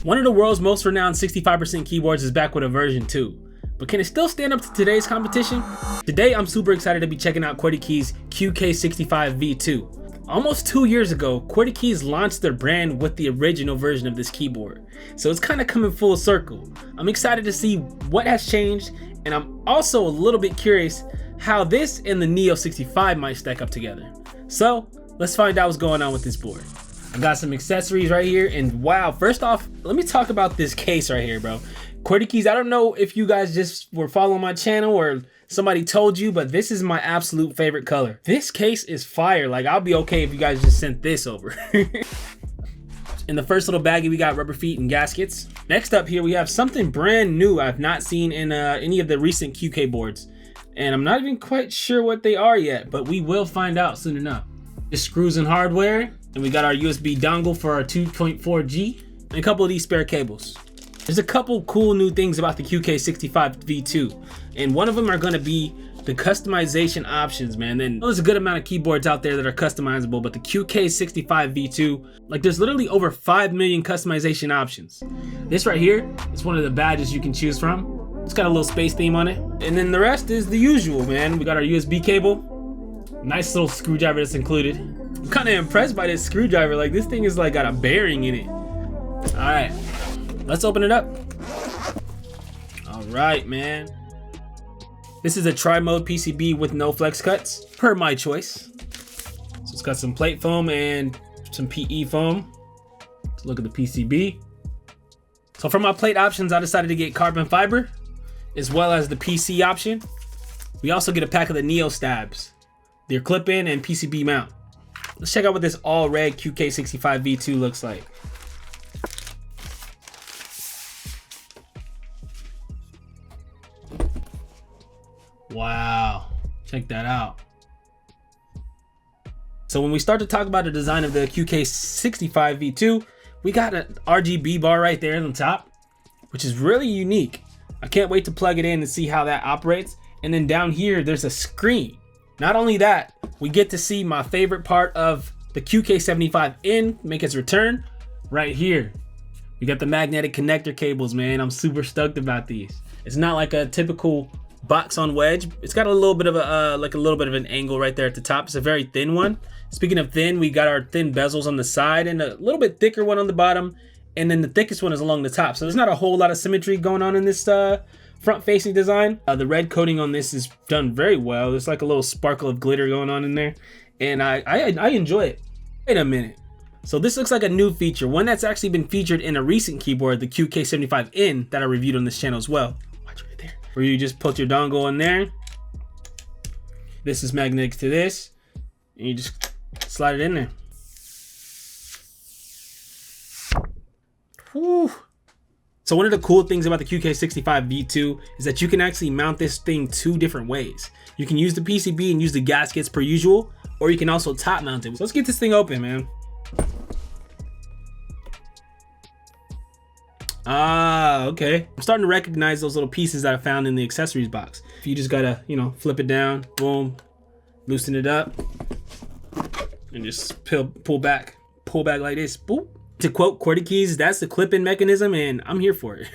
One of the world's most renowned 65% keyboards is back with a version 2. But can it still stand up to today's competition? Today, I'm super excited to be checking out QwertyKeys QK65 V2. Almost 2 years ago, QwertyKeys launched their brand with the original version of this keyboard. So it's kind of coming full circle. I'm excited to see what has changed, and I'm also a little bit curious how this and the Neo65 might stack up together. So let's find out what's going on with this board. I got some accessories right here, and wow, first off, let me talk about this case right here, bro. QwertyKeys, I don't know if you guys just were following my channel or somebody told you, but this is my absolute favorite color. This case is fire. Like, I'll be okay if you guys just sent this over. In the first little baggie, we got rubber feet and gaskets. Next up here, we have something brand new I've not seen in any of the recent QK boards. And I'm not even quite sure what they are yet, but we will find out soon enough. Just screws and hardware. And we got our USB dongle for our 2.4G and a couple of these spare cables. There's a couple cool new things about the QK65 V2, and one of them are gonna be the customization options, man. And there's a good amount of keyboards out there that are customizable, but the QK65 V2, like, there's literally over 5 million customization options. This right here is one of the badges you can choose from. It's got a little space theme on it. And then the rest is the usual, man. We got our USB cable, nice little screwdriver that's included. I'm kind of impressed by this screwdriver. Like, this thing is like got a bearing in it. All right. Let's open it up. All right, man. This is a tri-mode PCB with no flex cuts, per my choice. So it's got some plate foam and some PE foam. Let's look at the PCB. So for my plate options, I decided to get carbon fiber, as well as the PC option. We also get a pack of the Neo stabs, their clip-in and PCB mount. Let's check out what this all red QK65 V2 looks like. Wow, check that out. So when we start to talk about the design of the QK65 V2, we got an RGB bar right there on the top, which is really unique. I can't wait to plug it in and see how that operates. And then down here, there's a screen. Not only that, we get to see my favorite part of the QK75N make its return right here. We got the magnetic connector cables, man. I'm super stoked about these. It's not like a typical box on wedge. It's got a little bit of a an angle right there at the top. It's a very thin one. Speaking of thin, we got our thin bezels on the side and a little bit thicker one on the bottom, and then the thickest one is along the top. So there's not a whole lot of symmetry going on in this front facing design. The red coating on this is done very well. There's like a little sparkle of glitter going on in there, and I enjoy it. Wait a minute. So this looks like a new feature, one that's actually been featured in a recent keyboard, the QK65N, that I reviewed on this channel as well. Watch right there. Where you just put your dongle in there. This is magnetic to this, and you just slide it in there. Whew. So one of the cool things about the QK65 V2 is that you can actually mount this thing 2 different ways. You can use the PCB and use the gaskets per usual, or you can also top mount it. So let's get this thing open, man. Ah, okay. I'm starting to recognize those little pieces that I found in the accessories box. You just gotta, flip it down, boom, loosen it up, and just pull back like this, boop. To quote QwertyKeys, that's the clip-in mechanism, and I'm here for it.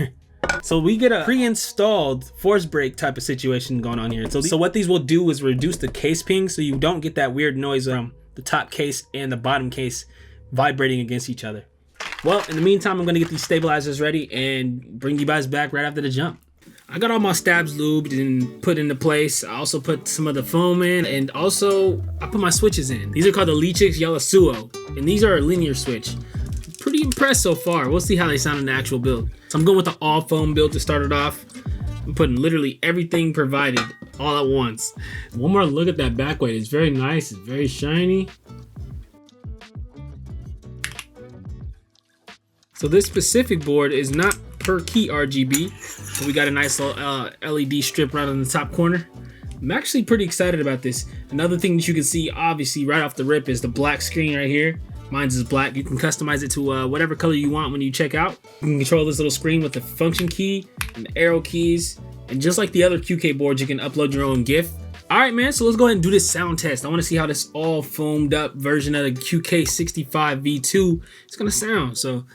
So we get a pre-installed force break type of situation going on here. So what these will do is reduce the case ping, so you don't get that weird noise from the top case and the bottom case vibrating against each other. Well, in the meantime, I'm gonna get these stabilizers ready and bring you guys back right after the jump. I got all my stabs lubed and put into place. I also put some of the foam in, and also I put my switches in. These are called the Lichix Yasuo, and these are a linear switch. Pretty impressed so far. We'll see how they sound in the actual build. So I'm going with the all foam build to start it off. I'm putting literally everything provided all at once. One more look at that back weight. It's very nice, it's very shiny. So this specific board is not per key RGB, but we got a nice little LED strip right on the top corner. I'm actually pretty excited about this. Another thing that you can see obviously right off the rip is the black screen right here. Mine's is black. You can customize it to whatever color you want when you check out. You can control this little screen with the function key and the arrow keys. And just like the other QK boards, you can upload your own GIF. All right, man, so let's go ahead and do this sound test. I want to see how this all foamed up version of the QK65 V2 is going to sound. So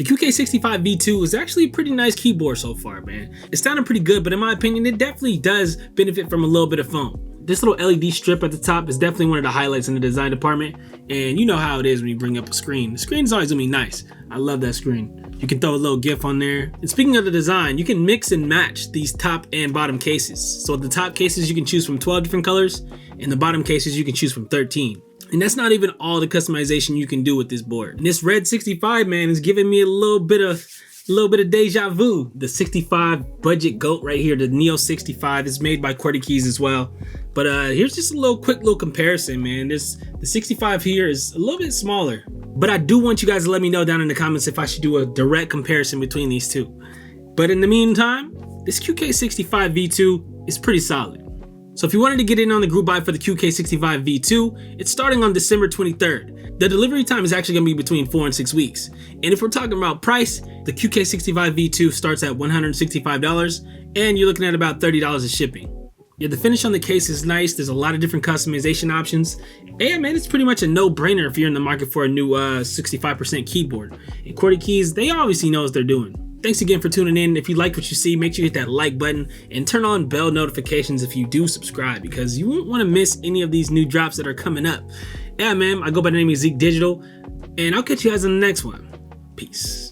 The QK65 V2 is actually a pretty nice keyboard so far, man. It's sounding pretty good, but in my opinion, it definitely does benefit from a little bit of foam. This little LED strip at the top is definitely one of the highlights in the design department, and you know how it is when you bring up a screen. The screen's always gonna be nice. I love that screen. You can throw a little GIF on there. And speaking of the design, you can mix and match these top and bottom cases. So the top cases you can choose from 12 different colors, and the bottom cases you can choose from 13. And that's not even all the customization you can do with this board. And this red 65, man, is giving me a little bit of deja vu. The 65 budget GOAT right here, the Neo65, is made by QwertyKeys as well. But here's just a quick little comparison, man. The 65 here is a little bit smaller. But I do want you guys to let me know down in the comments if I should do a direct comparison between these two. But in the meantime, this QK65 V2 is pretty solid. So if you wanted to get in on the group buy for the QK65 V2, it's starting on December 23rd. The delivery time is actually going to be between 4 and 6 weeks. And if we're talking about price, the QK65 V2 starts at $165, and you're looking at about $30 of shipping. Yeah, the finish on the case is nice. There's a lot of different customization options. And man, it's pretty much a no-brainer if you're in the market for a new 65% keyboard. And QwertyKeys, they obviously know what they're doing. Thanks again for tuning in. If you like what you see, make sure you hit that like button and turn on bell notifications if you do subscribe, because you won't want to miss any of these new drops that are coming up. Yeah, man, I go by the name of Zeke Digital, and I'll catch you guys in the next one. Peace.